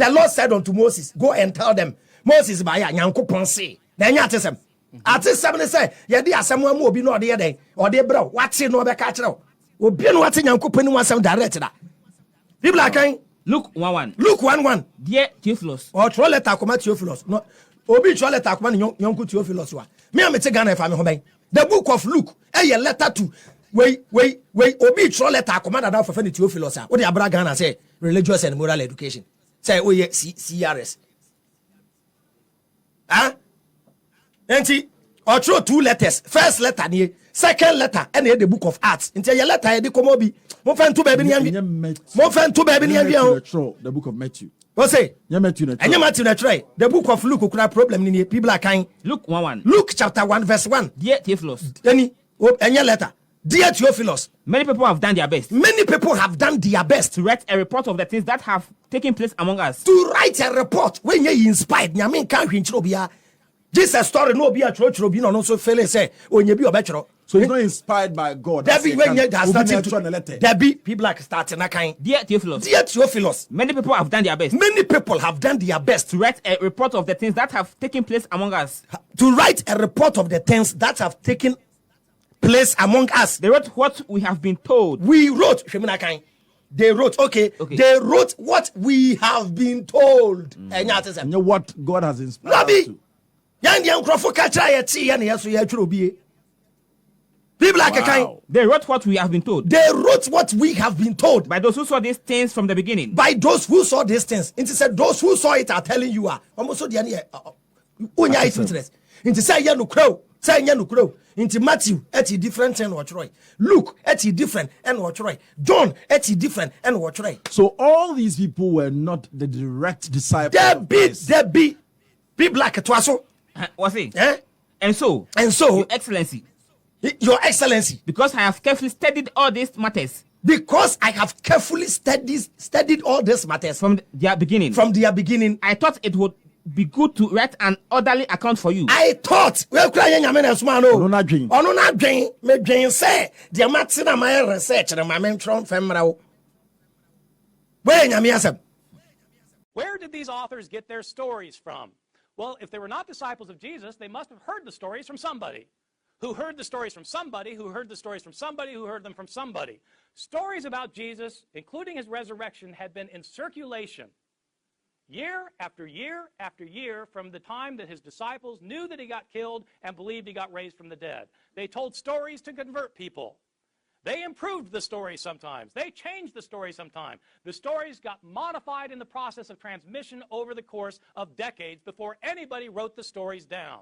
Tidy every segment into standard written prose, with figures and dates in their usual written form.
the Lord said unto Moses, go and tell them. Moses by Yankupon say. Then yatism. Artist 7 say, Yadi Asamu will be no dear day, or dear bro, what's in no catch out. Will be watching Yankupin was some directed. People are kind. Luke 1:1. Luke 1:1. Dear Theophilus. Or troll let Akuma Theophilus. No, Obi troll let Akuma Yonku Theophilus. Me, I'm a Tigana if I'm home. The book of Luke, a letter to wait, Obi troll let Akuma down for Theophilus. What the Abraham say, religious and moral education. Say, oh, yeah, CRS. Huh? Enti or throw 2 letters. First letter near, second letter, and the book of Acts. Until your letter, the Komobi. Mo fan 2 baby near. Mo fan 2 baby near. The book of Matthew. What say? Matthew. And you Matthew na try. The book of Luke could have problem in people are kind. Luke 1:1. Luke chapter 1 verse 1. Dear Theophilus. Any letter. Dear Theophilus. Many people have done their best. Many people have done their best to write a report of the things that have taken place among us. To write a report when you inspired. I mean, can't be Jesus story no be a church be no so fail say when you be obetro. So it's not inspired by God. There be when you starting to there be people like starting that kind. Dear Theophilus. Dear Theophilus. Many people have done their best. Many people have done their best to write a report of the things that have taken place among us. To write a report of the things that have taken place among us. They wrote what we have been told. We wrote. They wrote. Okay. They wrote what we have been told. And you know what God has inspired us to. People like a kind. They wrote what we have been told. They wrote what we have been told by those who saw these things from the beginning. By those who saw these things. It said those who saw it are telling you are almost so the interest. It say ya no crow. Say ya no crow. Into Matthew, eti different and what right. Luke, eti different and what right. John, eti different and what right. So all these people were not the direct disciples. There be black twaso. What's it? Eh? And so, Your Excellency. Your Excellency. Because I have carefully studied all these matters. Because I have carefully studied all these matters from their beginning. I thought it would be good to write an orderly account for you. I thought we crying not dream. Me dream say the matina my research and my men from femra. Where did these authors get their stories from? Well, if they were not disciples of Jesus, they must have heard the stories from somebody. Who heard the stories from somebody, who heard the stories from somebody, who heard them from somebody. Stories about Jesus, including his resurrection, had been in circulation year after year after year from the time that his disciples knew that he got killed and believed he got raised from the dead. They told stories to convert people. They improved the story sometimes. They changed the story sometimes. The stories got modified in the process of transmission over the course of decades before anybody wrote the stories down.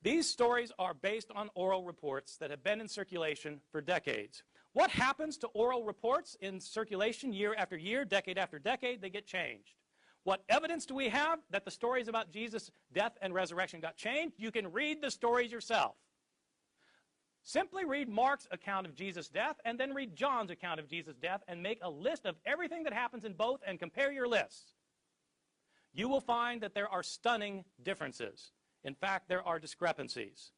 These stories are based on oral reports that have been in circulation for decades. What happens to oral reports in circulation year after year, decade after decade? They get changed. What evidence do we have that the stories about Jesus' death and resurrection got changed? You can read the stories yourself. Simply read Mark's account of Jesus' death and then read John's account of Jesus' death and make a list of everything that happens in both and compare your lists. You will find that there are stunning differences. In fact, there are discrepancies.